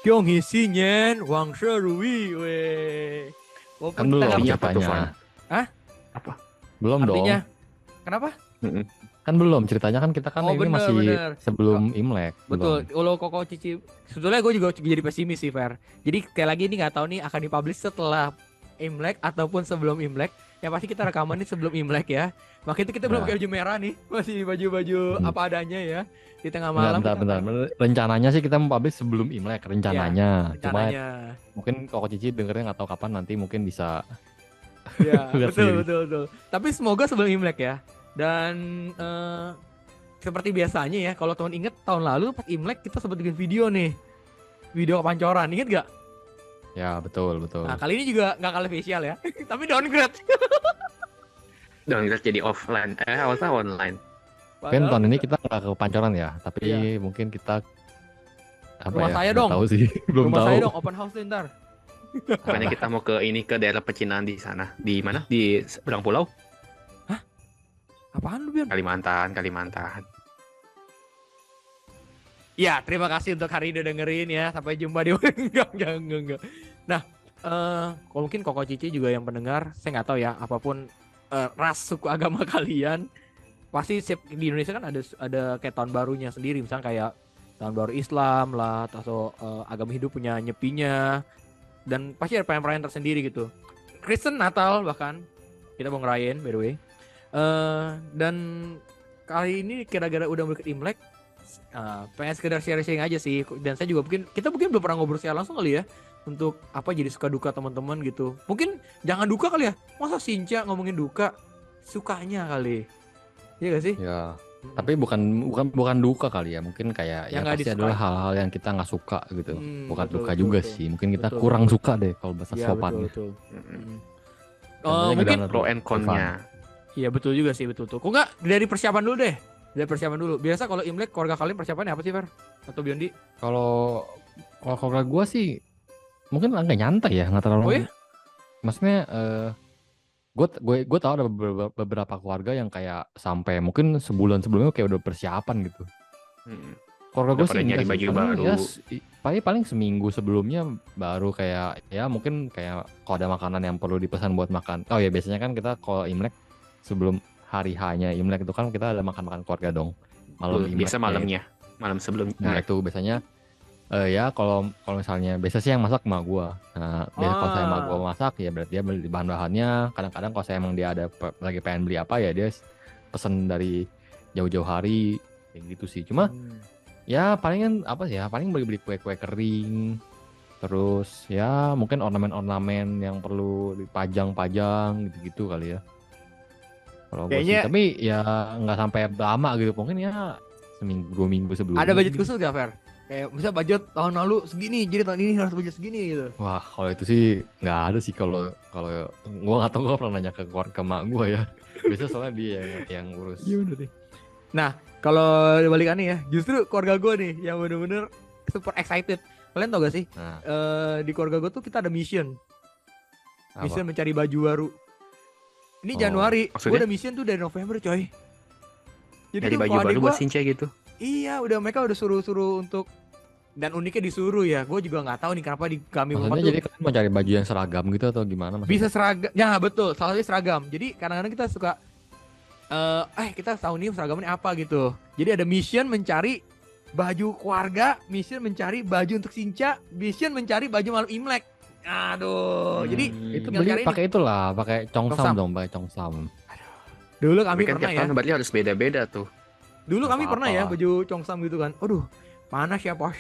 Kyonghi Shinyen Wang Sherui weh. Walaupun Kan kita belum nggak Artinya apa tuh, ceritanya. Van? Hah? Apa? Belum artinya dong. kenapa? Mm-mm. Kan belum ceritanya, kan kita kan Oh ini bener masih bener. Oh, sebelum Imlek, betul. belum. Kalau Koko Cici sebetulnya gue juga jadi pesimis sih Fer. Jadi kayak lagi ini nggak tahu nih akan dipublish setelah Imlek ataupun sebelum Imlek. Yang pasti kita rekaman nih sebelum Imlek ya. Makanya itu kita belum Ya. pakai baju merah nih. Masih baju-baju Hmm. apa adanya ya. Di tengah Bentar, malam bentar, kita bentar. akan- Rencananya sih kita mau publish sebelum Imlek, rencananya. Cuma rencananya. mungkin Koko Cici dengernya nggak tahu kapan, nanti mungkin bisa Ya, lihat betul, sendiri. betul, betul. Tapi semoga sebelum Imlek ya. Dan seperti biasanya ya, kalau teman inget tahun lalu pas Imlek kita sempat bikin video nih. Video kepancoran, inget gak? Ya, betul, betul. Nah, kali ini juga nggak kalah spesial ya. Tapi downgrade. Dan kita jadi offline. Awalnya online. Mungkin Padahal tahun ini kita nggak ke Pancoran ya, tapi Iya. mungkin kita apa Rumah ya? saya nggak dong. tahu sih, belum rumah tahu. saya dong, open house nih ntar. Makanya kita mau ke daerah pecinaan di sana. Di mana? Di seberang pulau? Apaan lu, Bion? Kalimantan. Ya, terima kasih untuk hari ini udah dengerin ya. Sampai jumpa di enggak. Nah, kalau mungkin Koko Cici juga yang pendengar, saya nggak tahu ya, apapun ras suku agama kalian, pasti di Indonesia kan ada kayak tahun barunya sendiri, misalnya kayak tahun baru Islam lah, atau agama hidup punya nyepinya, dan pasti ada perayaan-perayaan tersendiri gitu. Kristen Natal bahkan kita mau ngerayain by the way. Dan kali ini kira-kira udah mau deket Imlek, pengen sekedar sharing aja sih. Dan saya juga kita mungkin belum pernah ngobrol secara langsung kali ya, untuk apa jadi suka duka teman-teman gitu. Mungkin jangan duka kali ya, masa Sinca ngomongin duka, sukanya kali, iya gak sih? Ya, tapi bukan duka kali ya, mungkin kayak Yang ya nggak pasti disukai. adalah hal-hal yang kita nggak suka gitu. Bukan Betul, duka betul, juga betul. sih, mungkin kita Betul, kurang betul. suka deh kalau bahasa Iya sopannya. betul. Mm-mm. Contohnya Mungkin gimana Pro tuh, and con-nya. iya betul juga sih, betul tuh. Kok nggak dari persiapan dulu deh. Dari persiapan dulu. Biasa kalau Imlek keluarga kalian persiapannya apa sih, Fer? Atau Biondi? Kalau keluarga gue sih mungkin agak nyantai ya, nggak terlalu. Oh ya? Maksudnya gue tahu ada beberapa keluarga yang kayak sampai mungkin sebulan sebelumnya kayak udah persiapan gitu. Mm-mm. Keluarga Udah gue pada sih nyari enggak baju sih. Paling baru. ya paling seminggu sebelumnya baru kayak ya mungkin kayak kalau ada makanan yang perlu dipesan buat makan. Oh ya biasanya kan kita kalau Imlek sebelum hari hanya Imlek itu kan kita ada makan-makan keluarga dong. Malam Imlek. Biasa malamnya. Malam sebelum Nah Imlek. itu biasanya ya kalau misalnya biasa sih yang masak emak gua. Nah, biasa kalau saya emak gua masak ya berarti dia beli bahan-bahannya. Kadang-kadang kalau saya emang dia ada lagi pengen beli apa ya dia pesen dari jauh-jauh hari kayak gitu sih. Cuma ya palingan apa sih ya, paling beli kue-kue kering. Terus ya mungkin ornamen-ornamen yang perlu dipajang-pajang gitu-gitu kali ya. Kalau gua sih, Kayaknya tapi ya nggak sampai lama gitu. Mungkin ya seminggu 2 minggu sebelumnya. ada budget khusus gak, Fer? Kayak bisa budget tahun lalu segini, jadi tahun ini harus budget segini gitu. Wah, kalau itu sih nggak ada sih kalau gua nggak tahu, gua pernah nanya ke keluarga mak gua ya. Biasanya soalnya dia yang ngurus. Iya bener deh. Nah, kalau dibalikannya ya, justru keluarga gue nih yang bener-bener super excited. Kalian tau gak sih? Nah, Di keluarga gue tuh kita ada mission apa? mencari baju baru. Ini Oh, Januari, gue maksudnya? ada mission tuh dari November coy. Jadi Jadi tuh baju kalau baru adik buat gua- Sinca gitu. Iya, mereka udah suruh untuk, dan uniknya disuruh ya. Gue juga nggak tahu nih kenapa di kami Maksudnya rumah tuh jadi kalian mau cari baju yang seragam gitu atau gimana maksudnya? bisa seragam. Ya betul, salah satunya seragam. Jadi kadang-kadang kita suka kita tahun ini seragamnya apa gitu. Jadi ada mission mencari baju keluarga, mission mencari baju untuk Sinca, mission mencari baju malam Imlek. Aduh, jadi Itu tinggal beli cari ini. pakai itulah, pakai Congsam. congsam dong, pakai congsam. Dulu Tapi kami kan pernah tiap ya. tahun berarti harus beda-beda tuh. Dulu Nggak kami pernah ya apa-apa. baju congsam gitu kan. Aduh, panas ya bos.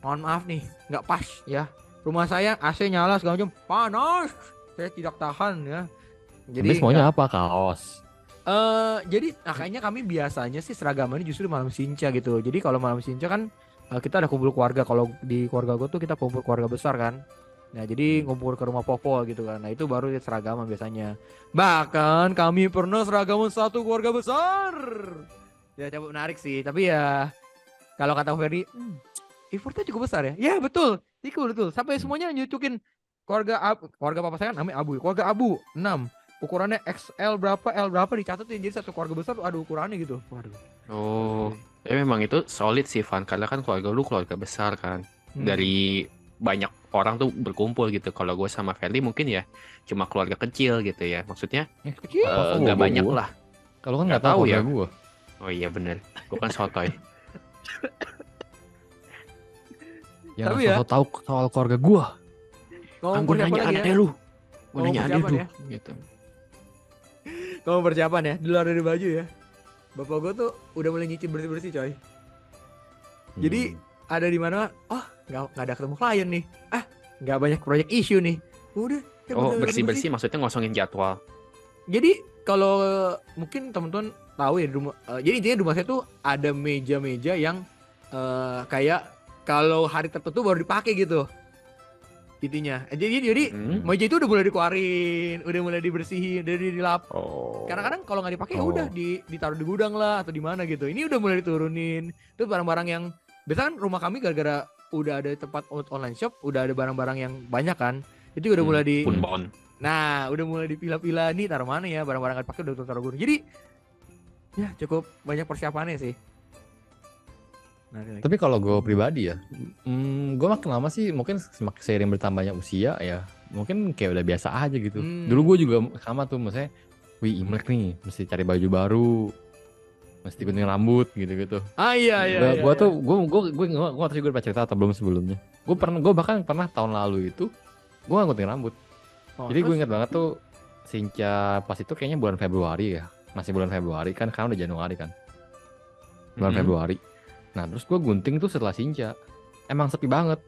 Mohon maaf nih, nggak pas ya. Rumah saya AC nyala segala macam, panas. Saya tidak tahan ya. Jadi semuanya apa? Kaos. Jadi kayaknya kami biasanya sih seragamannya justru malam Sinca gitu. Jadi kalau malam Sinca kan kita ada kumpul keluarga. Kalau di keluarga gue tuh kita kumpul keluarga besar kan. Nah jadi ngumpul ke rumah Popo gitu kan. Nah itu baru seragaman biasanya. Bahkan kami pernah seragaman satu keluarga besar. Ya coba menarik sih. Tapi ya kalau kata Ferdi, effortnya cukup besar ya. Ya betul, betul. Sampai semuanya nyucukin keluarga papa saya kan namanya Abu. Keluarga Abu 6. Ukurannya XL berapa, L berapa dicatetin. Jadi satu keluarga besar ada ukurannya gitu. Waduh. Oh, memang itu solid sih Van, karena kan keluarga lu keluarga besar kan. Dari banyak orang tuh berkumpul gitu. Kalau gue sama Ferdi mungkin ya cuma keluarga kecil gitu ya. Maksudnya Kecil. Masa nggak bawa banyak gua? lah. Kalau kan Nggak nggak tahu tahu keluarga ya. gue. Oh iya bener. Gue kan sotoy. Yang Tapi ya, sosok tahu soal keluarga gue. ngomong Kan gue persiapan nanya lagi ya. adek lu. Gue Ngomong nanya adek persiapan lu. ya. Gitu. Ngomong persiapan ya. Di luar dari baju ya. Bapak gue tuh udah mulai nyicip bersih-bersih coy. Jadi ada di mana? Oh, nggak ada ketemu klien nih. Ah, nggak banyak project issue nih. Udah. ya Oh bersih-bersih. bersih-bersih maksudnya ngosongin jadwal. Jadi kalau mungkin teman-teman tahu ya di rumah. Jadi intinya di rumah saya tuh ada meja-meja yang kayak kalau hari tertentu baru dipakai gitu. Intinya. Jadi Hmm. meja itu udah mulai dikeluarin, udah mulai dibersihin, udah dilap. Oh. Kadang-kadang kalau nggak dipakai ya Oh. udah ditaruh di gudang lah atau di mana gitu. Ini udah mulai diturunin. Itu barang-barang yang biasa kan rumah kami gara-gara udah ada tempat online shop, udah ada barang-barang yang banyak kan. Itu udah mulai di Punbon. Nah, udah mulai dipilah-pilah nih taruh mana ya barang-barang nggak dipakai udah taruh gudang. Jadi ya cukup banyak persiapannya sih. Nah, Tapi kalau gue pribadi ya, gue makin lama sih mungkin semakin seiring bertambahnya usia ya, mungkin kayak udah biasa aja gitu. Dulu gue juga sama tuh, maksudnya, wih Imlek nih, mesti cari baju baru, mesti gunting rambut gitu-gitu. iya. Gue tuh, gue nggak tahu juga udah cerita atau belum sebelumnya. Gue bahkan pernah tahun lalu itu, gue nggak gunting rambut. Jadi gue inget banget tuh, Sinca pas itu kayaknya bulan Februari ya, masih bulan Februari kan, karena udah Januari kan, bulan Februari. Nah terus gue gunting tuh setelah Sinca, emang sepi banget.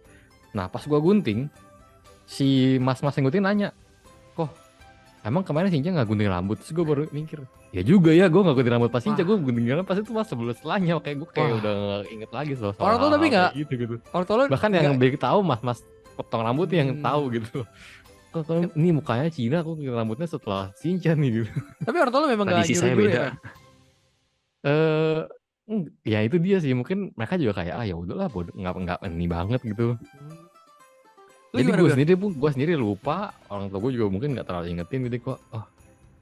Nah pas gue gunting, si mas-mas yang gunting nanya, kok emang kemarin Sinca nggak gunting rambut? Terus gue baru mikir, ya juga ya gue nggak gunting rambut pas Sinca, gue gunting rambut pas itu pas sebelum setelahnya, kayak gue kayak Wah. udah nggak inget lagi soal Orang tua tapi hal-hal nggak- kayak gitu. Orang tua lo Bahkan yang nggak- beli tahu mas-mas potong rambut yang tahu gitu. Kok ini mukanya Cina, aku gunting rambutnya setelah Sinca nih gitu. tapi orang tua lo memang nggak Tradisi saya nyuruh dulu beda. ya. Ya itu dia sih, mungkin mereka juga kayak ya udahlah bodoh, nggak ini banget gitu. Lu Jadi gimana, gue Bion? sendiri pun gue sendiri lupa, orang tua gue juga mungkin nggak terlalu ingetin gitu kok. Oh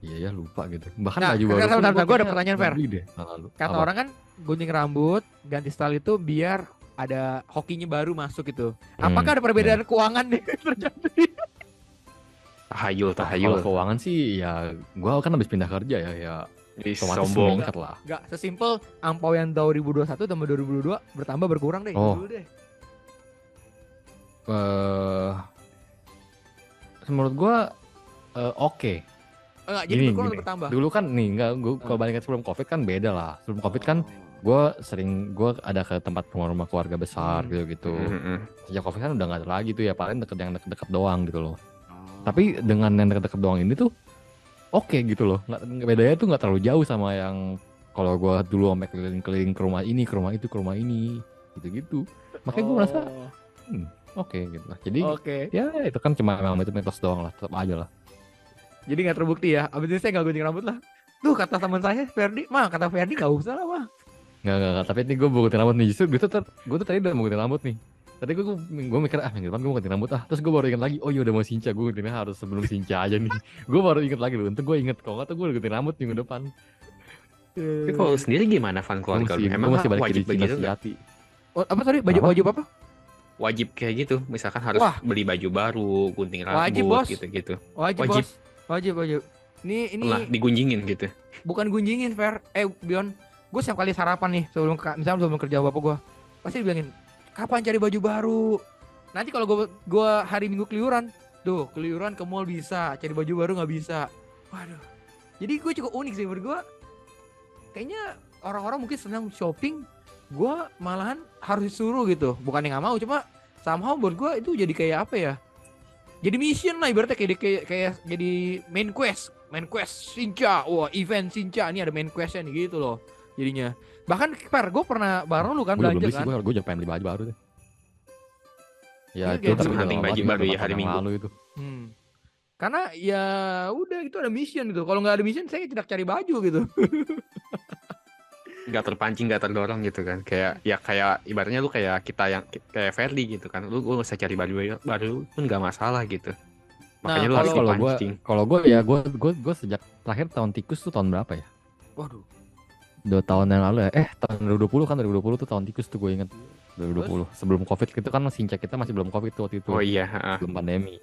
iya ya lupa gitu. Bahkan Nah, baju baru sebentar, pun sebentar, gua gua ada kayaknya pertanyaan, nggak Fer. beli deh tahun lalu. Kata Apa? orang kan gunting rambut, ganti style itu biar ada hokinya baru masuk gitu. Apakah ada perbedaan keuangan nih terjadi? Tahayul, Kalau tahayul. keuangan sih ya gue kan habis pindah kerja ya Ih, otomatis sombong. meningkat lah. Enggak sesimpel ampau yang 2021 tambah 2022 bertambah berkurang deh. Oh. Dulu deh. Menurut gue oke. Enggak, jadi Gini, berkurang gini. atau bertambah? Dulu kan nih nggak gue kalau bandingkan sebelum covid kan beda lah. Sebelum covid kan gue ada ke tempat rumah keluarga besar gitu-gitu. Sejak covid kan udah nggak ada lagi tuh ya, paling yang deket-deket doang gitu loh. Tapi dengan yang deket-deket doang ini tuh oke gitu loh. Nggak bedanya tuh nggak terlalu jauh sama yang kalau gue dulu sampai keliling-keliling ke rumah ini, ke rumah itu, ke rumah ini gitu-gitu. Makanya gue merasa oke gitu lah. Jadi Oke. ya itu kan cuma memang itu mitos doang lah, tetap aja lah. Jadi nggak terbukti ya. Abis ini saya nggak gunting rambut lah. Tuh kata teman saya Ferdi, kata Ferdi nggak usah lah mah. Nggak, tapi ini gue mau ganti rambut nih. Justru gue tuh tadi udah mau ganti rambut nih. Tadi gue mikir minggu depan gue mau ganti rambut Terus gue baru ingat lagi, oh iya udah mau Sinca, gue gantinya harus sebelum Sinca aja nih. Gue baru ingat lagi loh, untung gue inget, kalau nggak tuh gue udah ganti rambut minggu depan. Tapi kalau lu sendiri gimana fan keluarga lu? Gue Emang masih balik wajib jadi Cina begitu nggak? sejati. Oh, apa tadi? Baju Apa? baju apa? Wajib kayak gitu. Misalkan harus Wah. beli baju baru, gunting Wajib, rambut Bos. gitu-gitu. Wajib, Wajib. Bos. Wajib. Ini Pernah digunjingin gitu. bukan gunjingin Fer. Bion, gue setiap kali sarapan nih misalnya sebelum kerja bapak gue pasti bilangin kapan cari baju baru. Nanti kalau gue hari Minggu keluyuran ke mall bisa, cari baju baru nggak bisa. Waduh. Jadi gue cukup unik sih menurut gue. Kayaknya orang-orang mungkin senang shopping, gue malahan harus disuruh gitu. Bukan yang nggak mau, cuma somehow buat gue itu jadi kayak apa ya? Jadi mission lah ibaratnya kayak jadi main quest Sinca, wah event Sinca ini ada main questnya nih gitu loh jadinya. Bahkan Per, gue pernah bareng lu kan Gue belum belanja beli sih, kan. gue juga pengen beli baju baru deh. Ya Iya, itu kayak tapi gitu. udah Hunting lama baju banget, baru ya 4 hari tahun yang Minggu. lalu itu. Karena ya udah gitu ada mission gitu. Kalau nggak ada mission saya tidak cari baju gitu. Nggak terpancing, nggak terdorong gitu kan. Kayak ibaratnya lu kayak kita yang kayak Ferdi gitu kan. Lu nggak usah cari baju baru pun nggak masalah gitu. Makanya lu Nah, harus Kalau dipancing. gue sejak terakhir tahun tikus tuh tahun berapa ya? Waduh. 2 tahun yang lalu ya. Tahun 2020 kan, 2020 tuh tahun tikus tuh gue inget. Terus? 2020 sebelum COVID itu kan Sinca kita masih belum COVID tuh waktu itu, Oh iya, heeh. belum pandemi.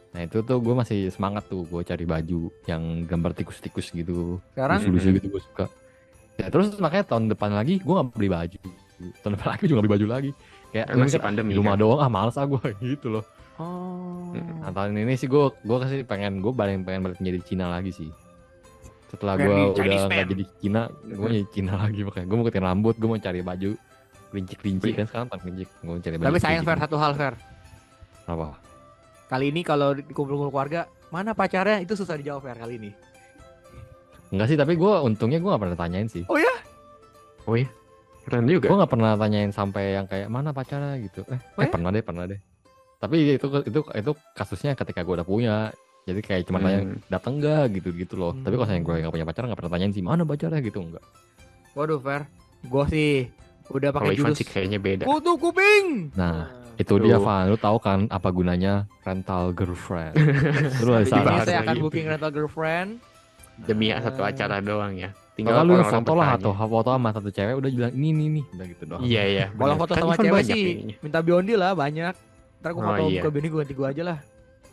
Nah itu tuh gue masih semangat tuh gue cari baju yang gambar tikus-tikus gitu, Sekarang lucu-lucu gitu gue suka. Ya terus makanya tahun depan lagi gue nggak beli baju, tahun depan lagi juga nggak beli baju lagi. Kayak Kan ini masih kan pandemi di rumah kan. doang males gue gitu loh. oh Nah, tahun ini sih gue kasih gue paling pengen balik menjadi Cina lagi sih. Setelah gue Ferdi udah Chinese nggak man. jadi Cina, gue jadi Cina lagi, makanya gue mau keriting rambut, gue mau cari baju kelinci-kelinci Wih. kan sekarang tahun kelinci, gue mau cari baju Tapi sayang Fer, kelinci. satu hal Fer. Apa? Kali ini kalau dikumpul-kumpul keluarga, mana pacarnya itu susah dijawab Fer kali ini. Enggak sih, tapi gue untungnya gue nggak pernah tanyain sih. Oh ya? Oh iya, keren juga. Gue nggak pernah tanyain sampai yang kayak mana pacarnya gitu. Oh ya? Pernah deh. Tapi itu kasusnya ketika gue udah punya. Jadi kayak cuma tanya datang nggak gitu loh. Tapi kalau saya gue nggak punya pacar nggak pernah tanyain sih mana pacarnya gitu enggak. Waduh Fer, gue sih udah Kalau pakai Ivan jurus sih kayaknya beda. kutu kuping. Nah, itu dia Aduh. Van, lu tahu kan apa gunanya rental girlfriend? Lu Jadi saat dibahas saya akan lagi. booking rental girlfriend. Demi Eh, satu acara doang ya. Tinggal Tinggal lu yang orang-orang foto lah bertanya. atau foto sama satu cewek udah bilang ini nih udah gitu doang. Iya iya. Kalau bener. foto Kan sama Ivan cewek banyak sih, ininya. minta Biondi lah banyak. Ntar aku Oh, foto iya. ke Biondi gue ganti gue aja lah.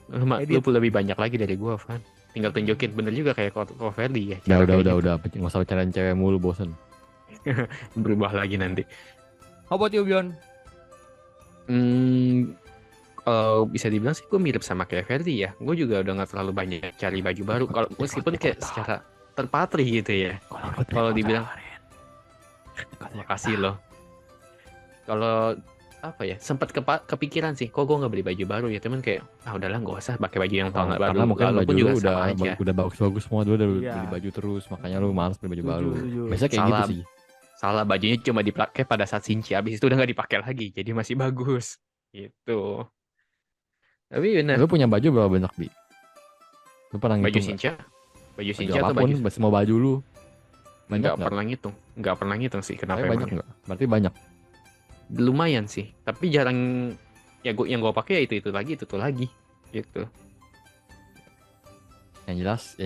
Lu Edit. lebih banyak lagi dari gua, Van. Tinggal tunjukin bener juga kayak Ko Ferdi ya. Udah, cara kayak gitu. udah. Nggak usah pacaran cewek mulu bosen. Berubah lagi nanti. How about you Bion? Bisa dibilang sih gue mirip sama kayak Ferdi ya. Gue juga udah nggak terlalu banyak cari baju baru. Kalau meskipun kayak secara terpatri gitu ya. Kalau dibilang makasih loh. Kalau apa ya sempat kepikiran sih kok gue nggak beli baju baru ya temen kayak udahlah nggak usah pakai baju yang tahun baru Karena mungkin lalu baju pun juga lu sama aja. udah bagus-bagus semua, lu udah Iya. beli baju terus, makanya lu males beli baju Setuju, baru. setuju. Biasanya kayak gitu Salah. sih. Salah, bajunya cuma dipakai pada saat Shinchi, habis itu udah nggak dipakai lagi jadi masih bagus gitu. Tapi bener Lu punya baju berapa banyak, Bi? Lu pernah baju ngitung nggak? Shincha Baju atau apapun, baju semua baju lu. nggak Banyak nggak? pernah ngitung sih kenapa Tapi banyak emang nggak? Berarti banyak. lumayan sih tapi jarang ya yang gue pakai ya itu lagi gitu. Yang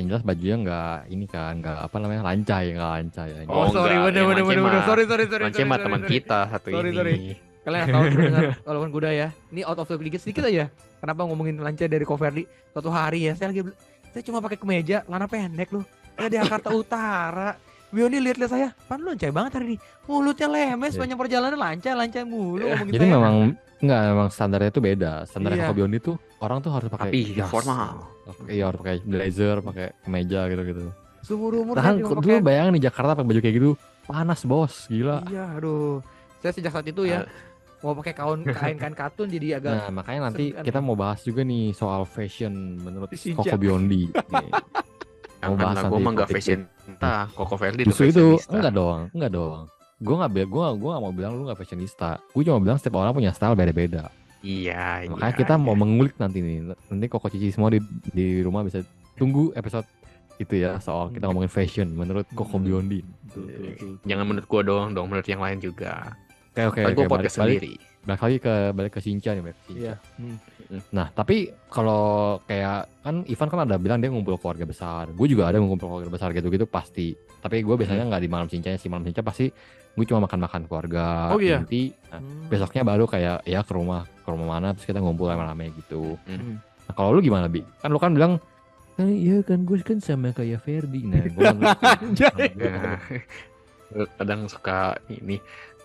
jelas bajunya nggak apa namanya lancai. Oh, sorry, enggak. bener. Yang lance Sorry. Lance mah teman kita satu Sorry, ini. sorry. Kalian nggak tahu dengar walaupun kuda ya. Ini out of topic sedikit aja. Kenapa ngomongin lancar dari Koverdi? Suatu hari ya, saya cuma pakai kemeja, celana pendek loh. Ada di Jakarta Utara. Bioni lihat-lihat saya, pan lu lancai banget hari ini. Mulutnya lemes, Iya. sepanjang perjalanan lancar mulu ngomongin Jadi saya. memang standarnya itu beda. Standar Iya. Kobe Biondi tuh orang tuh harus pakai Tapi jas. formal. Iya, harus pakai blazer, pakai kemeja gitu. Seumur-umur Nah, saya cuma dulu bayangin di Jakarta pakai baju kayak gitu, panas bos, gila. Iya, aduh. Saya sejak saat itu ya mau pakai kain katun jadi agak Nah, makanya nanti segan. kita mau bahas juga nih soal fashion menurut Sinca. Koko Biondi. Nih. Mau bahas Gue nanti mah nggak topik fashion. Entah, Koko Ferdi Justru itu fashionista. enggak dong. Gue nggak mau bilang lu nggak fashionista. Gue cuma bilang setiap orang punya style beda-beda. Iya. Makanya kita mau mengulik nanti nih. Nanti Koko Cici semua di rumah bisa tunggu episode itu ya soal kita ngomongin fashion menurut Koko Biondi. Jangan menurut gue doang dong, menurut yang lain juga. Oke. Kan gue podcast sendiri. Balik ke Sinca nih, Iya. Nah, tapi kalau kayak kan Ivan kan ada bilang dia ngumpul keluarga besar. Gue juga ada ngumpul keluarga besar gitu-gitu pasti. Tapi gue biasanya nggak di malam cincanya sih. Malam cinca pasti gue cuma makan-makan keluarga Oh, iya? inti. Nah, besoknya baru kayak ya ke rumah mana terus kita ngumpul rame-rame gitu. Nah, kalau lu gimana, Bi? Kan lu kan bilang iya kan gue kan sama kayak Ferdi. Nah, gue Anjay. Nah, kadang suka ini.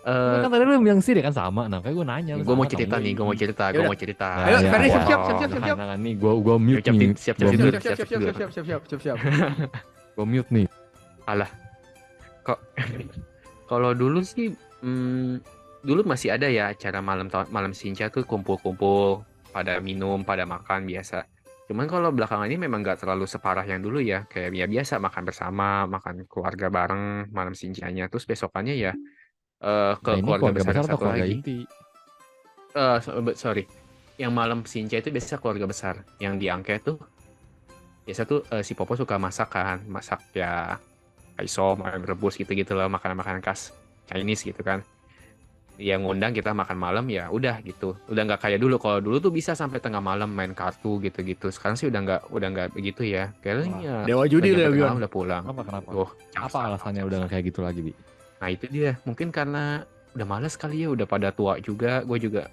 kan tadi lu bilang sih dia kan sama. Nah, kayak gue nanya. Gue mau cerita nih, gue mau cerita. Ayo, Ferdi, siap. Nah, nih gue mute Siap, nih. siap, Gua siap, mute. Siap. Gue mute nih. Kalau dulu sih, dulu masih ada ya acara malam Sinca tuh kumpul-kumpul, pada minum, pada makan biasa. Cuman kalau belakangan ini memang nggak terlalu separah yang dulu ya, kayak ya biasa makan bersama, makan keluarga bareng malam Sincanya, terus besokannya ya ke Nah, ini keluarga besar yang besar atau satu keluarga lagi. inti? Sorry, yang malam Sinca itu biasa keluarga besar, yang diangkat tuh biasa tuh si Popo suka masak ya kaisom, ayam rebus gitu-gitu loh, makanan-makanan khas Chinese gitu kan. Yang ngundang kita makan malam ya udah gitu. Udah nggak kayak dulu. Kalau dulu tuh bisa sampai tengah malam main kartu gitu-gitu. Sekarang sih udah nggak begitu ya. Kayaknya Dewa judi udah udah nyampe Bion. tengah udah pulang. Kenapa? Tuh, Apa alasannya udah nggak kayak gitu lagi, Bi? Nah itu dia. Mungkin karena udah males kali ya, udah pada tua juga, gue juga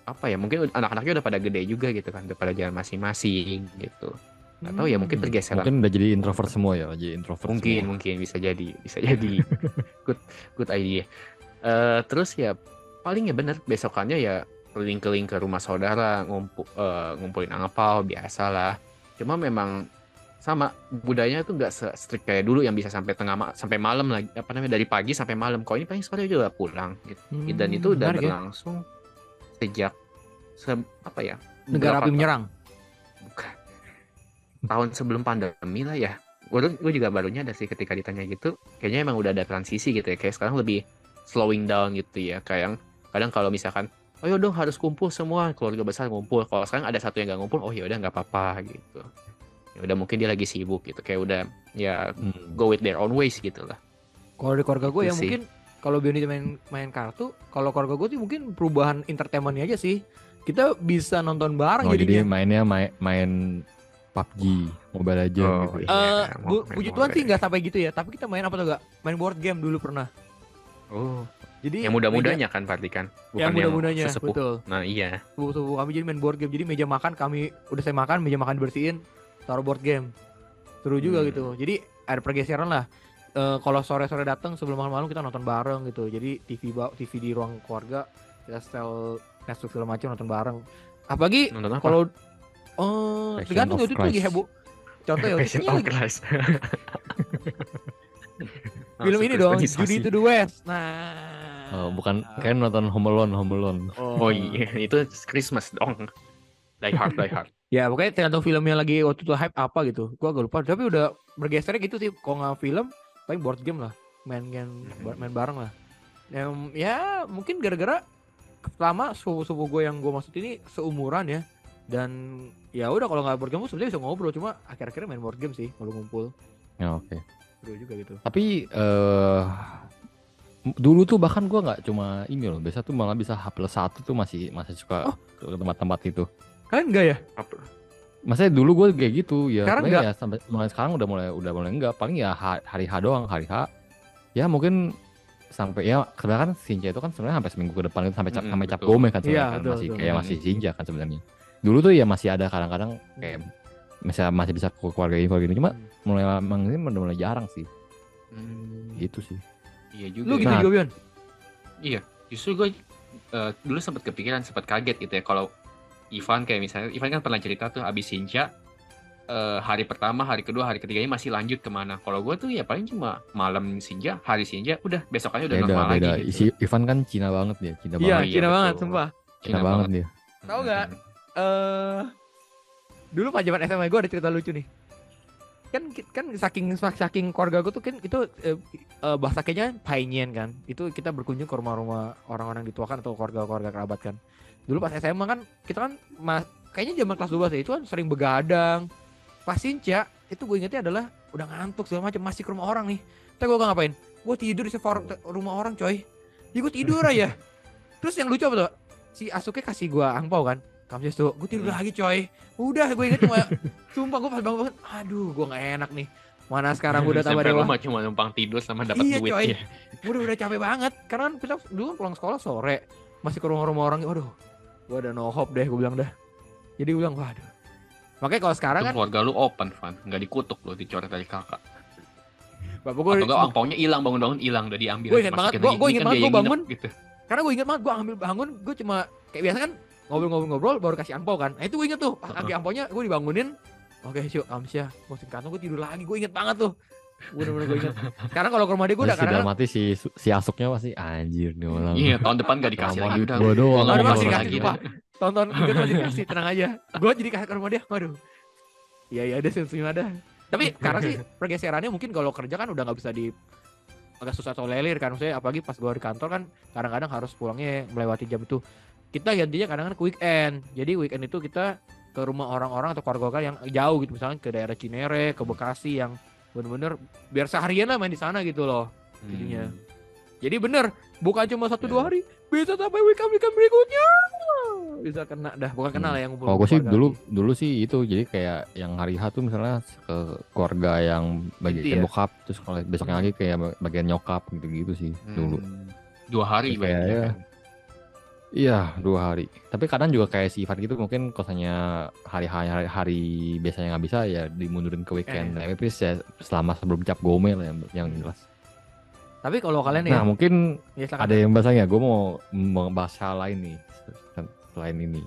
apa ya, mungkin anak-anaknya udah pada gede juga gitu kan, udah pada jalan masing-masing gitu. Atau ya mungkin pergeseran. Mungkin udah jadi introvert semua ya, jadi introvert Mungkin semua. mungkin bisa jadi good idea. Terus ya paling ya bener besokannya ya keliling-keliling ke rumah saudara, ngumpulin angpau biasa lah. Cuma memang sama budayanya tuh nggak strict kayak dulu yang bisa sampai sampai malam lagi, apa namanya, dari pagi sampai malam. Kok ini paling sore juga pulang gitu. Dan itu udah menarik ya. berlangsung sejak apa ya? Negara api beberapa menyerang. bukan, tahun sebelum pandemi lah ya. Gue juga baru nyadar sih ketika ditanya gitu, kayaknya emang udah ada transisi gitu ya. Kayak sekarang lebih slowing down gitu ya. Kayak kadang kalau misalkan, oh ya dong harus kumpul semua, keluarga besar ngumpul. Kalau sekarang ada satu yang nggak ngumpul, oh ya udah nggak apa-apa gitu. Ya udah mungkin dia lagi sibuk gitu. Kayak udah ya go with their own ways gitu lah. Kalau di keluarga gue Itu ya sih. mungkin kalau Bioni main kartu, kalau keluarga gue tuh mungkin perubahan entertainmentnya aja sih. Kita bisa nonton bareng Oh jadi jadinya. mainnya main PUBG, Mobile Legends Oh, gitu ya. iya. Puji Tuhan sih nggak sampai gitu ya. Tapi kita main apa tuh gak? Main board game dulu pernah. Oh, Jadi yang muda-mudanya kan berarti kan, yang bukan yang muda-mudanya, sesepuh. betul. Nah iya. Sepupu kami jadi main board game. Jadi meja makan kami udah saya makan, meja makan dibersihin, taruh board game. Seru juga gitu. Jadi ada pergeseran lah. Kalau sore-sore datang sebelum malam-malam kita nonton bareng gitu. Jadi TV di ruang keluarga, kita setel Netflix segala macam nonton bareng. Apalagi Nonton apa? kalau Passion tergantung of waktu itu lagi Christ. heboh. Contoh ya waktu Passion itu of lagi Christ. film ini dong, Judy to the West. Nah, Bukan kan nonton Home Alone. Oh iya, itu Christmas dong. Die Hard. Ya pokoknya tergantung filmnya lagi waktu itu hype apa gitu. Gua agak lupa. Tapi udah bergeser gitu sih. Kalau nggak film, paling board game lah. Main bareng lah. Ya mungkin gara-gara pertama sepupu gue yang gue maksud ini seumuran ya. Dan ya udah kalau nggak board game sebenarnya bisa ngobrol. Cuma akhir-akhirnya main board game sih kalau ngumpul. Ya oke. Seru juga gitu. Tapi dulu tuh bahkan gua nggak cuma ini loh, biasa tuh malah bisa H+1 tuh masih suka ke tempat-tempat itu. Kalian enggak ya? Maksudnya dulu gue kayak gitu ya. Sekarang Sebenarnya ya sampai mulai sekarang udah mulai enggak. Paling ya hari H doang, hari H. Ya mungkin sampai ya sebenarnya kan Sinja itu kan sebenarnya sampai seminggu ke depan itu sampai sampai cap betul. gome kan sebenarnya Iya, kan betul, masih betul. kayak masih Sinja kan sebenarnya. Dulu tuh ya masih ada kadang-kadang kayak misalnya masih bisa ke keluarga ini cuma mulai emang ini mulai jarang sih. Gitu sih. Iya juga. Lu gitu Nah. juga Bion? Iya, justru gue dulu sempat kepikiran, sempat kaget gitu ya kalau Ivan kayak misalnya, Ivan kan pernah cerita tuh abis Sinja, hari pertama, hari kedua, hari ketiganya masih lanjut kemana. Kalau gue tuh ya paling cuma malam Sinja, hari Sinja, udah besokannya udah normal Beda. lagi gitu. Si Ivan kan Cina banget dia, Cina Iya, banget. Cina betul. banget, sumpah. Cina banget dia. Tahu nggak? Dulu pas zaman SMA gue ada cerita lucu nih. Kan saking keluarga gue tuh kan itu bahasa kayaknya Painien kan. Itu kita berkunjung ke rumah-rumah orang-orang dituakan atau keluarga-keluarga kerabat kan. Dulu pas SMA kan kita kan kayaknya zaman kelas 12 ya, itu kan sering begadang. Pas Sinca itu gue ingetnya adalah udah ngantuk segala macam, masih ke rumah orang nih. Tapi gue gak ngapain? Gue tidur di rumah orang coy. Ya gue tidur aja. Terus yang lucu apa tuh? Si Asuke kasih gue angpau kan. Kamsias tuh, gue tidur lagi coy. Udah gue inget cuma, sumpah gue pas bangun, aduh gue gak enak nih. Mana sekarang gue udah tambah Sampai dewa. rumah cuma numpang tidur sama dapat Iya coy, duitnya. gue udah capek banget. Karena kan kita dulu pulang sekolah sore, masih ke rumah-rumah orang. Waduh, gue udah no hope deh, gue bilang dah. Jadi gue bilang, waduh. Makanya kalau sekarang Itu kan, keluarga lu open, Van, nggak dikutuk lo, dicoret dari kakak. bapak gue, Atau nggak angpaunya hilang, bangun-bangun hilang, udah diambil. Gue inget banget, Masukin lagi. gue Ini inget kan banget dia gue yang bangun. nginep, gitu. Karena gue inget banget gue ambil bangun, gue cuma kayak biasa kan ngobrol-ngobrol baru kasih angpau kan. Nah itu gue inget tuh, pas kasih angpaunya gue dibangunin. Oke syuk, kamsia, masukin kantong gue tidur lagi, gue inget banget tuh. Bener-bener gue inget. Karena kalau ke rumah dia gue udah Terus dalam kadang hati si Asuknya pasti anjir nih orang. Iya, tahun depan nggak dikasih Sama lagi duit udah. gua doang. Gua nggak Aduh, mau masih follow dikasih lagi. sumpah. Tonton gue masih dikasih, tenang aja. Gue jadi kasih ke rumah dia, waduh. Iya ada senyum ada. Tapi karena sih pergeserannya mungkin kalau kerja kan udah nggak bisa agak susah tolerir kan, maksudnya apalagi pas gue di kantor kan kadang-kadang harus pulangnya melewati jam itu. Kita gantinya kadang-kadang ke weekend. Jadi weekend itu kita ke rumah orang-orang atau keluarga yang jauh gitu, misalnya ke daerah Cinere, ke Bekasi yang bener-bener biar seharian lah main di sana gitu loh. Jadinya. Jadi bener, bukan cuma 1-2 hari, bisa sampai weekend berikutnya. Bisa kena dah, bukan kena lah yang ngumpul. Kalau gue sih dulu sih itu, jadi kayak yang hari H tuh misalnya ke keluarga yang Inti bagian ya? bokap, terus kalau besoknya lagi kayak bagian nyokap gitu-gitu sih dulu. 2 hari Terus kayak banyak ya, kan. iya 2 hari. Tapi kadang juga kayak si Ivan gitu mungkin kosanya hari biasanya nggak bisa ya dimundurin ke weekend. Tapi please ya selama sebelum cap gome lah yang jelas. Tapi kalau kalian ya, Nah mungkin ya silakan. ada yang bahasanya. Gue mau membahas hal lain nih selain ini.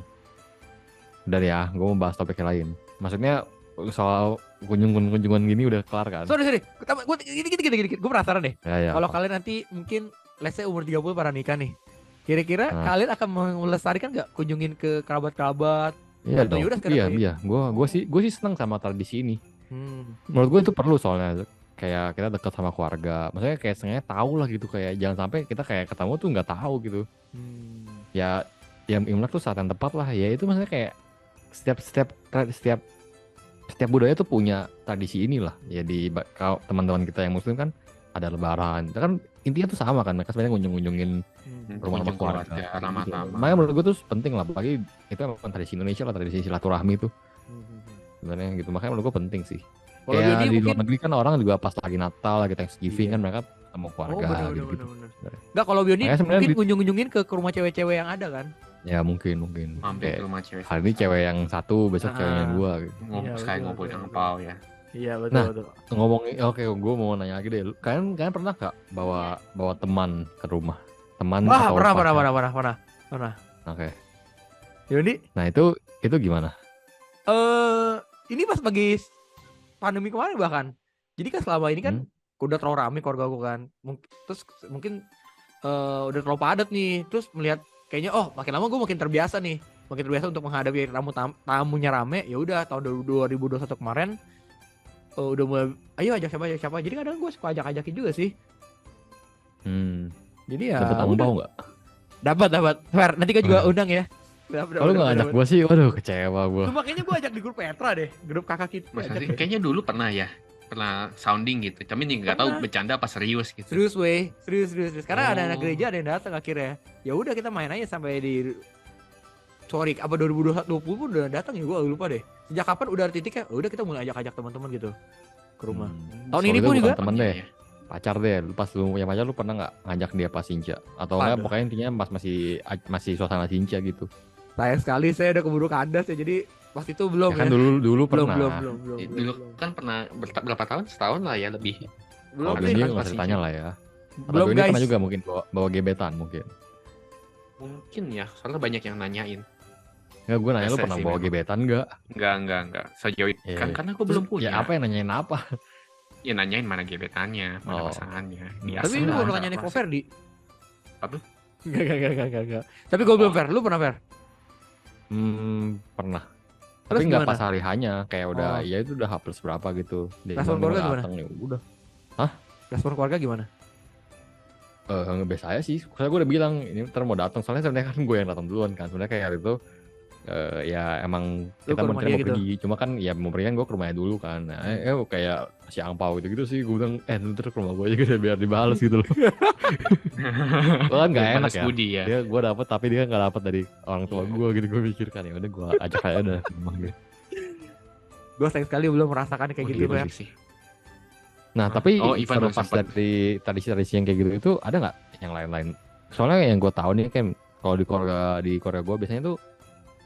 Udah ya, gue mau bahas topik yang lain. Maksudnya soal kunjungan gini udah kelar kan? Sorry. Gue gini. Gue penasaran deh. Ya, Kalau apa? kalian nanti mungkin let's say umur 30 para nikah nih. Kira-kira Nah. kalian akan melestarikan nggak kunjungin ke kerabat-kerabat? Iya Atau dong. yaudah sekarang Iya. Gue sih senang sama tradisi ini. Hmm. Menurut gue itu perlu soalnya kayak kita dekat sama keluarga. Maksudnya kayak setengahnya tahu lah gitu, kayak jangan sampai kita kayak ketemu tuh nggak tahu gitu. Ya Imlek tuh saat yang tepat lah. Ya itu maksudnya kayak setiap budaya tuh punya tradisi inilah. Ya kalau teman-teman kita yang muslim kan ada lebaran. Itu kan intinya tuh sama kan, mereka sebenarnya ngunjungin rumah Kunjung keluarga keluarga, gitu. ramah-ramah. Makanya menurut gue tuh penting lah, apalagi itu emang tradisi Indonesia lah, tradisi silaturahmi tuh sebenarnya gitu. Makanya menurut gue penting sih. Kalau Kayak Biodi di luar mungkin negeri kan orang juga pas lagi Natal, lagi Thanksgiving Iya. kan mereka sama keluarga gitu. bener. Enggak, kalau Biodi Makanya sebenarnya mungkin kunjung-kunjungin ke rumah cewek-cewek yang ada kan. Ya mungkin Mampir kayak ke rumah cewek. hari ini cewek yang satu, besok Ah. cewek yang dua gitu. Iya, Sekali betul, ngumpulin betul, angpau ya. Iya betul Nah, betul. Ngomongin oke, gue mau nanya lagi deh. Kalian pernah gak bawa teman ke rumah? Teman Wah, atau pernah. pacar? Oke. Biodi, Nah, itu gimana? ini pas pagi pandemi kemarin bahkan. Jadi kan selama ini kan udah terlalu rame keluarga gue kan. Terus mungkin udah terlalu padat nih. Terus melihat kayaknya makin lama gue makin terbiasa nih. Makin terbiasa untuk menghadapi tamunya rame. Ya udah tahun 2021 kemarin udah mulai ayo ajak siapa. Jadi kadang gue suka ajakin juga sih. Jadi ya Dapat angpau nggak? Dapat. Fer, nanti gue juga undang ya. Kalau nggak ajak gue sih, waduh kecewa gue. Tuh, makanya gue ajak di grup Petra deh, grup kakak kita. Masa ajak sih? deh. Kayaknya dulu pernah sounding gitu. Tapi nih nggak tahu Pernah. bercanda apa serius gitu. Serius. Karena ada anak Oh. gereja ada yang datang akhirnya. Ya udah kita main aja sampai di apa 2020 pun udah datang ya, gue lupa deh. Sejak kapan udah ada titiknya? Udah kita mulai ajak teman-teman gitu ke rumah. Tahun ini Soalnya pun bukan juga temen deh, Iya. pacar deh. Pas lu punya pacar lu pernah nggak ngajak dia pas Sinca? Atau enggak Aduh. pokoknya intinya pas masih suasana Sinca gitu. sayang sekali saya udah keburu kandas ya, jadi pas itu belum Ya kan ya. dulu belum, pernah. Dulu kan pernah berapa tahun? Setahun lah ya lebih. belum Kalau sih. ini kan nggak pas usah ditanya Sinca. lah ya. Atau Belum ini guys. pernah juga mungkin bawa gebetan mungkin. Mungkin ya, soalnya banyak yang nanyain. Nggak, gue nanya lu Biasa pernah sih bawa memang. gebetan nggak? Enggak. Sejauh itu. Iya. Kan karena aku belum Terus, punya. Ya apa yang nanyain apa? Ya nanyain mana gebetannya, mana Oh. pasangannya. Tapi lu lah, baru nggak nanya Neko pasti. Fer di. Apa? Enggak. Tapi gue belum Fer, lu pernah Fer? Pernah. Terus Tapi nggak gimana? pas hari hanya, kayak udah Oh. ya itu udah H+ berapa gitu. Dia Respon bilang keluarga mau gimana? datang, ya udah. Respon keluarga gimana? Biasa aja sih. Soalnya gue udah bilang ini ntar mau datang. Soalnya sebenarnya kan gue yang datang duluan kan. Sebenarnya kayak hari itu ya emang Lu kita ke rumah dia mau gitu? pergi. Cuma kan ya mau pergi kan gue ke rumahnya dulu kan. Nah, kayak si angpau gitu sih. Gue bilang ntar ke rumah gue aja gitu biar dibales gitu loh. Gue kan gak enak Balas ya. budi ya. Gue dapet tapi dia gak dapet dari orang tua gue gitu. Gue mikir kan ya udah gue ajak aja udah ke rumah gitu. Gue sayang sekali belum merasakan kayak gitu Fer. sih. Nah tapi Oh, Ivan belum terlepas sempet. dari tradisi-tradisi yang kayak gitu itu ada nggak yang lain-lain? Soalnya yang gue tahu nih kan kalau di keluarga gue biasanya tuh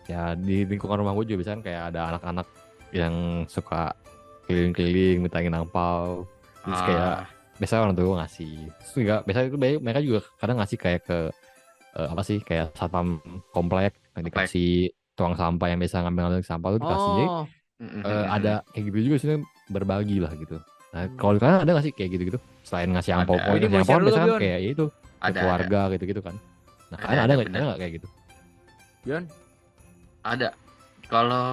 ya di lingkungan rumah gue juga biasanya kayak ada anak-anak yang suka keliling-keliling mintangin angpau. Terus kayak biasanya orang tua gue ngasih. Terus juga biasanya itu mereka juga kadang ngasih kayak ke apa sih kayak satpam komplek dikasih tuang sampah yang biasa ngambil sampah tuh dikasih. Jadi, ada kayak gitu juga sih berbagi lah gitu. Nah, kalau di kalian ada nggak sih kayak gitu-gitu? Selain ngasih Ada. angpau, Ini mau angpau share dulu, biasanya kan Bion. kayak itu ke Ada. keluarga gitu-gitu kan. Nah, Ada, kalian ada ada, nggak benar. kayak gitu? Bion, Ada. Kalau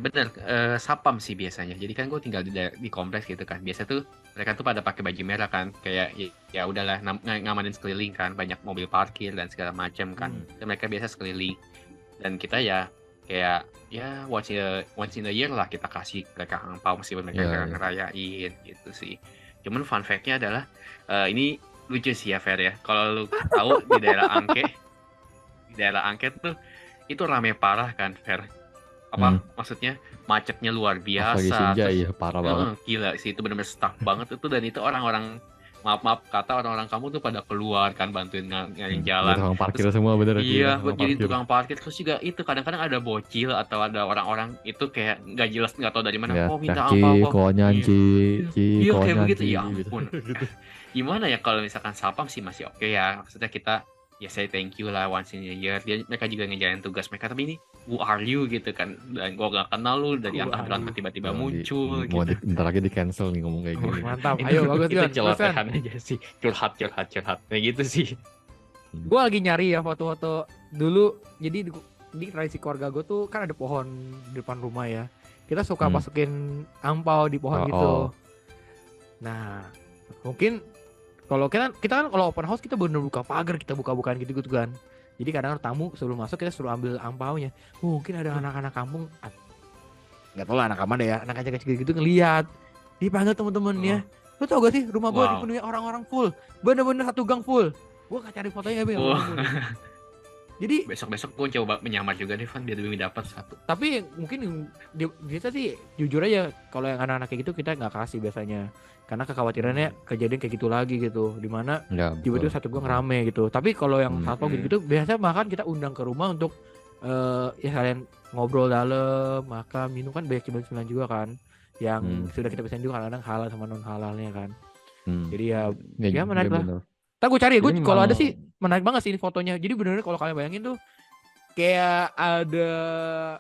bener sapam sih biasanya. Jadi kan gue tinggal di kompleks gitu kan. Biasa tuh mereka tuh pada pakai baju merah kan. Kayak ya udahlah ngamanin sekeliling kan. Banyak mobil parkir dan segala macam kan. Dan mereka biasa sekeliling. Dan kita ya kayak ya once in a year lah kita kasih mereka angpau meskipun mereka Iya, nggak iya. ngerayain gitu sih. Cuman fun fact-nya adalah ini lucu sih ya Fer ya. Kalau lu tahu di daerah Angke tuh itu rame parah kan Fer. Apa maksudnya macetnya luar Pas lagi biasa. senja Terus, iya parah banget. gila sih itu benar-benar stuck banget itu dan itu orang-orang maaf kata orang-orang kamu tuh pada keluar kan bantuin ngalihin Jadi jalan. tukang parkir Terus semua bener sih iya, ya, buat tukang jadi parkir. tukang parkir. Terus juga itu kadang-kadang ada bocil atau ada orang-orang itu kayak nggak jelas, nggak tahu dari mana, Ya, kok minta Ci, apa kok. konyan, Iya, Ci, iya kayak konyan, begitu. Ci, Ya gitu. ampun. Gimana ya kalau misalkan sapam sih masih oke ya. Maksudnya kita ya say thank you lah once in a year. Mereka juga ngejalanin tugas mereka. Tapi ini who are you gitu kan. Dan gua gak kenal lu dari Who antah are berantah you? tiba-tiba Mau muncul mau gitu. bentar lagi di cancel nih ngomong kayak gini. Mantap. Itu, Ayo bagus itu Yon. Terusan. celotehan aja sih. Curhat. Kayak gitu sih. Gue lagi nyari ya foto-foto dulu. Jadi di tradisi keluarga gue tuh kan ada pohon di depan rumah ya. Kita suka masukin angpau di pohon gitu. Nah, mungkin kalau kita kan kalau open house kita bener buka pagar, kita buka-bukaan gitu kan. Jadi kadang tamu sebelum masuk kita suruh ambil angpaunya. Mungkin ada anak-anak kampung, nggak tahu lah anak mana ya, anak kecil gitu ngeliat, dipanggil temen-temennya. Lu tau gak sih rumah gue dipenuhi orang-orang full, bener-bener satu gang full. Gue gak cari fotonya ya, jadi besok gue coba menyamar juga deh Van biar demi dapat satu. Tapi mungkin kita sih jujur aja kalau yang anak-anak kayak gitu kita nggak kasih biasanya karena kekhawatirannya kejadian kayak gitu lagi gitu, dimana Ya, tiba-tiba satu gua ngerame gitu. Tapi kalau yang satpam gitu biasa bahkan kita undang ke rumah untuk ya kalian ngobrol dalam, makan, minum, kan banyak cemilan juga kan yang sudah kita pesan juga, kadang-kadang halal sama non halalnya kan. Jadi ya menarik lah. Ntar gue cari ya, gue kalau ada sih menarik banget sih ini fotonya. Jadi bener-bener kalau kalian bayangin tuh kayak ada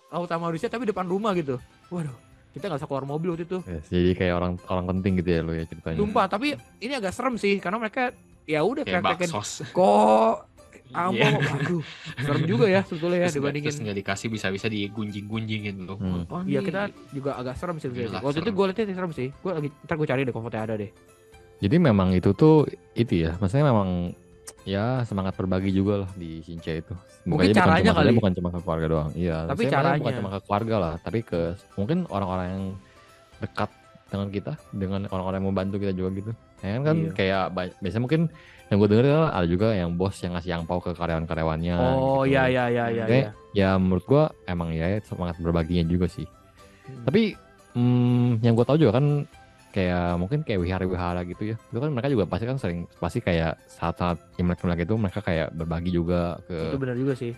lautan manusia tapi depan rumah gitu. Waduh, kita nggak usah keluar mobil waktu itu. Yes, jadi kayak orang penting gitu ya lo ya ceritanya. Sumpah, tapi ini agak serem sih karena mereka ya udah kayak kayak baksos. kok aduh, serem juga ya sebetulnya ya dibandingin. Terus nggak dikasih bisa-bisa digunjing-gunjingin loh. Iya kita juga agak serem sih. Waktu itu gue liatnya serem sih. Ntar gue cari deh fotonya ada deh. Jadi memang itu tuh itu ya, maksudnya memang ya semangat berbagi juga lah di Shinche itu. Mungkin caranya kali. Bukan cuma ke keluarga doang. Iya. Tapi caranya bukan cuma ke keluarga lah, tapi ke mungkin orang-orang yang dekat dengan kita, dengan orang-orang yang membantu kita juga gitu. Ya kan kayak biasanya mungkin yang gue denger ada juga yang bos yang ngasih angpau ke karyawan-karyawannya. Oh gitu. iya. Ya menurut gue emang ya semangat berbaginya juga sih. Tapi yang gue tahu juga kan kayak mungkin kayak wihara-wihara gitu ya, itu kan mereka juga pasti kayak saat-saat Imlek itu mereka kayak berbagi juga ke itu benar juga sih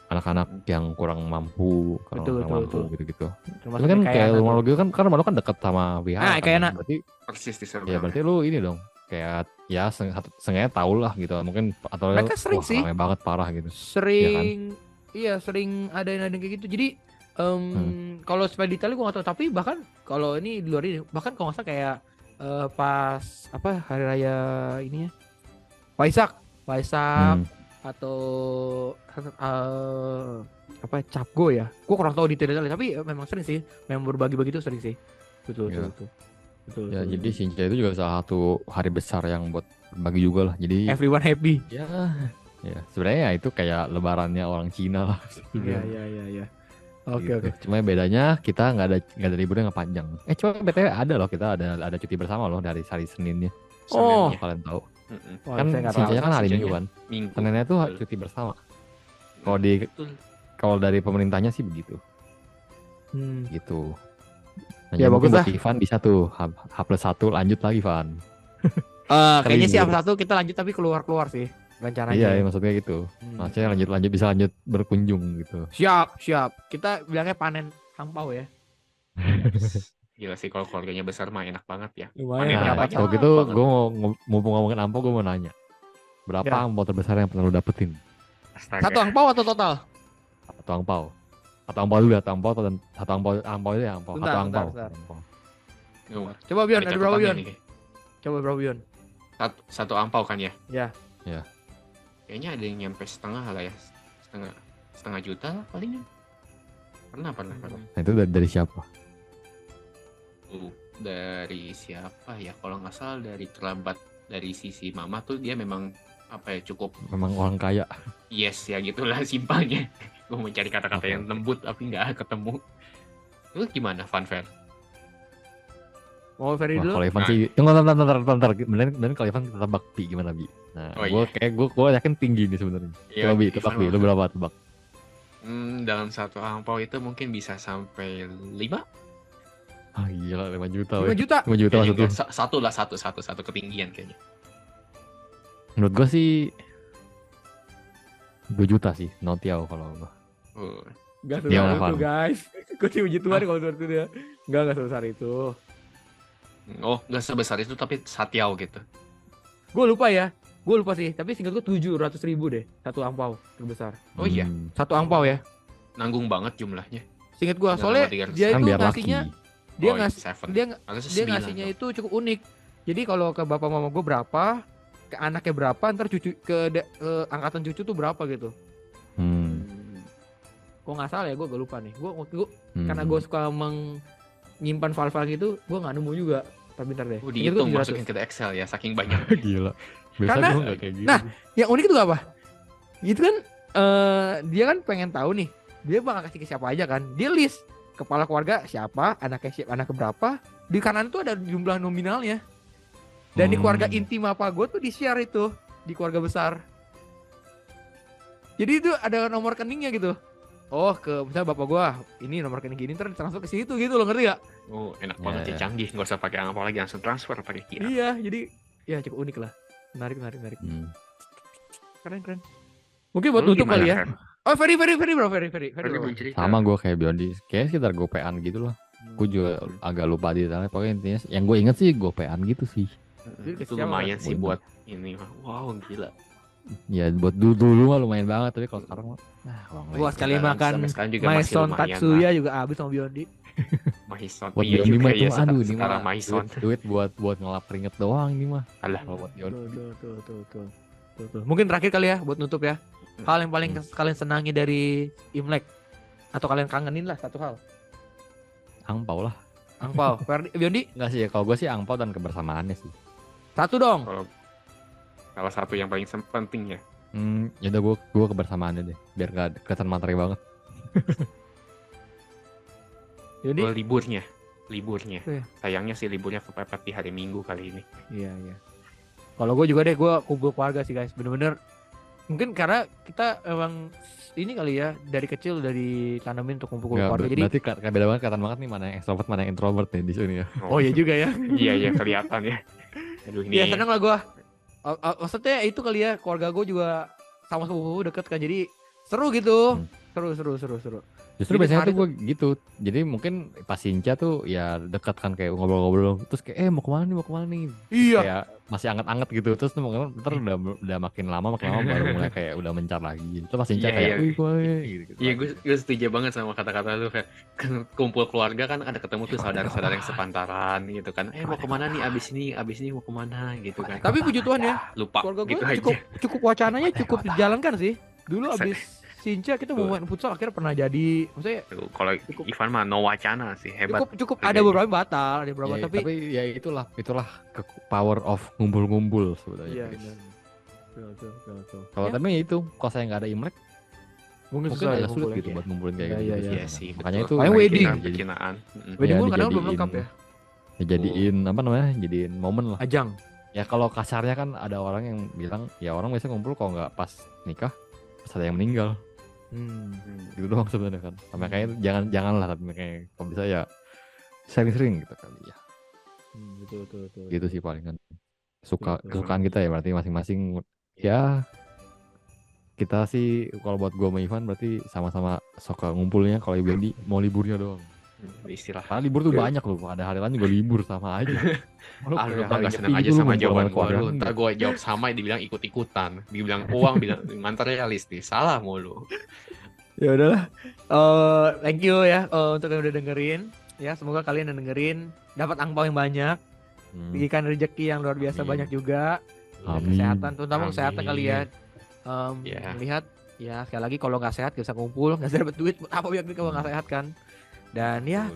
anak-anak yang kurang mampu, betul. gitu-gitu. Termasuk Tapi kan kayak rumah lu gitu kan, karena rumah lu kan deket sama wihara. Kayak anak. Berarti persis di ya berarti lu ini dong kayak ya sengaja tahu lah gitu mungkin, atau mereka sering sih ramai banget parah gitu. Sering sering ada kayak gitu. Jadi kalau supaya detailnya gue gak tahu, tapi bahkan kalau ini di luar ini, bahkan kalau nggak salah kayak pas hari raya ini ya Waisak atau Capgo ya, gue kurang tahu detailnya, tapi memang sering sih, memang berbagi-bagi itu sering sih. Betul. Ya jadi Shinche itu juga salah satu hari besar yang buat berbagi juga lah, jadi everyone happy ya sebenarnya itu kayak lebarannya orang Cina lah. Iya. Oke. Cuma bedanya kita nggak ada liburnya nggak panjang. Cuma BTW ada loh, kita ada cuti bersama loh dari hari Seninnya. Oh, kalian tahu. Kan Shinche kan hari Minggu kan. Seninnya tuh cuti bersama. Kalau dari pemerintahnya sih begitu. Gitu. Nah, ya bagus lah. Ivan bisa tuh H+1 lanjut lagi Van. Kayaknya sih H+1 kita lanjut tapi keluar sih rencananya. Iya, maksudnya gitu. Maksudnya bisa lanjut berkunjung gitu. Siap. Kita bilangnya panen angpau ya. Gila sih kalau keluarganya besar mah enak banget ya. Kalau gitu gue mau ngomongin angpau, gue mau nanya. Berapa angpau terbesar yang pernah lu dapetin? Satu angpau atau total? Satu angpau. Satu angpau dulu, satu angpau itu ya angpau. Satu angpau. Coba Bion, ada berapa Bion? Coba berapa Bion? Satu angpau kan ya? Ya. Kayaknya ada yang nyampe setengah lah ya. Setengah juta lah palingnya. Pernah. Nah itu dari siapa? Dari siapa ya? Kalau nggak salah dari kerabat dari sisi mama tuh, dia memang cukup memang orang kaya. Yes ya gitulah simpelnya. Gue mencari kata-kata yang lembut tapi nggak ketemu. Lu gimana Fanfare? Mau Ferry dulu? Kalau Ivan sih, bentar. Beneran kalau Ivan kita tebak Bi gimana Bi? Nah, gue yakin tinggi nih sebenarnya. Coba Bi, tebak Bi, lu berapa tebak? Dalam satu angpau itu mungkin bisa sampai 5? Gila 5 juta. 5 juta? 5 juta maksudnya. Satu ketinggian kayaknya. Menurut gue sih 2 juta sih, Notiao kalau gue. Oh, Gak Dia sebesar itu Evan. guys. Gue sih puji Tuhan kalau seperti itu ya. Gak sebesar itu. oh nggak sebesar itu tapi Satiao gitu. Gue lupa ya. Gue lupa sih. Tapi singkat gue 700.000 deh. Satu angpau terbesar. Oh iya, Satu angpau ya. nanggung banget jumlahnya. Singkat gue. 9 Soalnya sama 300. dia Kan itu biar laki. ngasihnya. Dia Oh, ngasih. seven. Dia Harusnya dia 9 ngasihnya dong. itu cukup unik. Jadi kalau ke bapak mama gue berapa, ke anaknya berapa, ntar cucu ke angkatan cucu tuh berapa gitu. Kok nggak salah ya, gue gak lupa nih. Gue karena gue suka menyimpan file-file gitu, gue nggak nemu juga. Tapi bentar deh. Singkat gua Dihitung 700. masukin ke Excel ya, saking banyak. Gila. Biasa Karena- gue nggak kayak gitu. Nah, yang unik itu apa? Gitu kan, dia kan pengen tahu nih, dia bakal kasih ke siapa aja kan? Dia list kepala keluarga siapa, anaknya siapa, anaknya berapa. Di kanan tuh ada jumlah nominalnya. Dan di keluarga inti apa gue tuh di share itu di keluarga besar. Jadi itu ada nomor rekeningnya gitu. Oh, ke misalnya bapak gua, ini nomor rekening gini, ntar transfer ke situ gitu loh, ngerti gak? Oh, enak Ya, banget ya, ya. canggih. Nggak usah pakai apa lagi, langsung transfer pakai QR. Iya, jadi ya cukup unik lah. Menarik. Keren. Mungkin buat Lu nutup gimana, kali ya. Fer? Oh, very bro, very Fer, bro. mau cerita? Sama gue kayak Biondi. Kayaknya sekitar gopean gitu lah. Gue juga agak lupa detailnya. Pokoknya intinya yang gue inget sih gopean gitu sih. Jadi Itu siapa, lumayan Fer? sih buat ini mah. Wow, gila. Ya buat dulu mah lumayan banget. Tapi kalau sekarang mah uang Gua lagi. sekali Sekarang- makan sampai sekarang juga masih Maison lumayan Tatsuya juga habis sama Biondi. Mahison. Buat Iya Biondi juga mah ya, itu aduh ini sekarang mah Mahison. duit buat ngelap keringet doang ini mah. Alah. Kalau buat Biondi. Tuh. Mungkin terakhir kali ya buat nutup ya. Hal yang paling kalian senangi dari Imlek atau kalian kangenin lah satu hal. Angpau lah. Angpau, Biondi Enggak sih ya. Kalau gue sih angpau dan kebersamaannya sih. satu dong. Kalau salah satu yang paling penting ya. Ya udah gue kebersamaannya deh. Biar gak kelihatan materi banget. Biondi? Kalau liburnya. Iya. Sayangnya sih liburnya kepepet di hari Minggu kali ini. Iya. Kalau gue juga deh, gue kumpul keluarga sih guys. Bener-bener. Mungkin karena kita emang ini kali ya dari kecil udah ditanamin untuk kumpul Nggak, keluarga. Jadi berarti kayak beda banget, kelihatan banget nih mana yang extrovert mana yang introvert nih di sini ya. oh iya juga ya. Iya kelihatan ya. Aduh ini. Iya seneng lah gue. Maksudnya itu kali ya, keluarga gue juga sama sepupu deket kan, jadi seru gitu. Seru. Justru Jadi biasanya hari tuh gue gitu. Jadi mungkin pas Sinca tuh ya deket kan kayak ngobrol-ngobrol. Terus kayak mau kemana nih? Iya. Kayak masih anget-anget gitu. Terus mungkin ntar udah makin lama baru mulai kayak udah mencar lagi. Terus pas Sinca Iya, kayak, iya. wih gue gitu. Iya gue setuju banget sama kata-kata lu kayak kumpul keluarga kan ada ketemu tuh saudara-saudara yang sepantaran gitu kan. Mau kemana nih abis ini mau kemana gitu kan. Tapi puji Tuhan ya, Lupa keluarga gue gitu aja. cukup wacananya cukup dijalankan sih. Dulu abis Sinca kita mau main futsal akhirnya pernah jadi, maksudnya Tuh, kalau Cukup- Ivan mah no wacana sih hebat. cukup Kerjanya. ada beberapa yang batal, ada beberapa Ya, tapi ya itulah power of ngumpul-ngumpul sebenarnya. iya guys. betul. Kalau Ya, tapi itu kalau saya nggak ada Imlek mungkin mungkin susah ya agak sulit ngumpulnya. gitu buat ngumpulin kayak Iya, gitu. iya, Iya sih. Makanya betul. itu Paling Kayak wedding. perkinaan. Wedding Ya, pun kadang belum dijadiin- lengkap ya. Ya jadiin apa namanya? Jadiin momen lah. Ajang. Ya kalau kasarnya kan ada orang yang bilang ya orang biasa ngumpul kalau nggak pas nikah pas ada yang meninggal gitu doang sebenarnya kan. Sama kayak janganlah tapi kayak kalau bisa ya sering-sering gitu kali ya. Betul. Gitu sih palingan Betul. kesukaan kita ya berarti masing-masing ya kita sih kalau buat gua sama Ivan berarti sama-sama suka ngumpulnya. Kalau Ibu mau liburnya doang. Istilah. Karena libur tuh Oke. banyak loh. Ada hari lain juga libur sama aja. Lu Ah, lu kayak tau hari gak nyepi seneng aja gitu lu sama ngumpul jawaban sama gue keluarga. lu. Ntar gue jawab sama dibilang ikut-ikutan. Dibilang uang, bilang materialis nih. Salah mulu. Ya udahlah. Thank you ya untuk yang udah dengerin. Ya semoga kalian yang dengerin dapat angpau yang banyak, berikan rezeki yang luar biasa Amin. banyak juga. Amin. Kesehatan, terutama kesehatan Amin. kali ya. Ya. Melihat ya sekali lagi kalau nggak sehat gak bisa kumpul, nggak bisa dapat duit. Buat apa biar kalau nggak sehat kan? Dan ya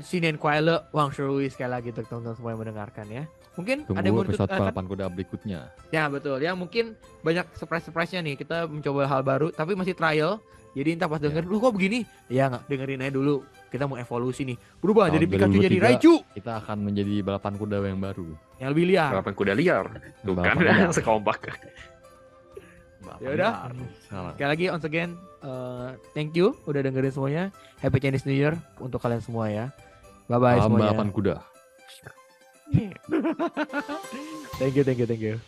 Sinen Kuala Wang Shui sekali lagi untuk teman-teman semua yang mendengarkan ya. Mungkin ada yang Tunggu mau episode ditutup- balapan kuda berikutnya. Ya betul, ya mungkin banyak surprise-nya nih. Kita mencoba hal baru, tapi masih trial. Jadi entah pas dengerin, lu kok begini? Ya nggak, dengerin aja dulu. Kita mau evolusi nih. Berubah Tahun dari Pikachu jadi 2023. Raichu. Kita akan menjadi balapan kuda yang baru. Yang lebih liar. Balapan kuda liar. Tuh kan Balapan liar. sekompak. Ya udah. Salah. Sekali lagi once again, thank you udah dengerin semuanya. Happy Chinese New Year untuk kalian semua ya. Bye-bye Salam semuanya. balapan kuda. Thank you.